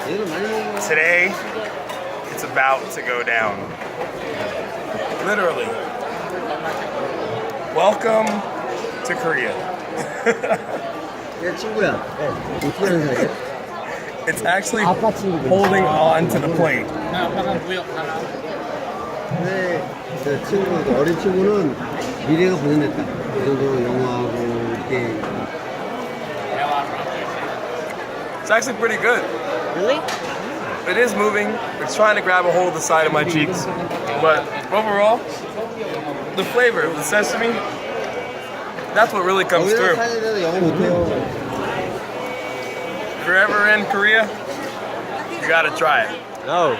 Today, it's about to go down. Literally. Welcome to Korea. 내 친구야. 어떻게 하는 사이야? It's actually holding on to the plate. 근데 그 친구, 그 어린 친구는 미래가 보존됐다. 이 정도로 영어하고 이렇게. It's actually pretty good. Really? It is moving. It's trying to grab a hold of the side of my cheeks. But overall, the flavor of the sesame, that's what really comes through. 사연에도 영어 못해요. If you're ever in Korea, you gotta try it. No.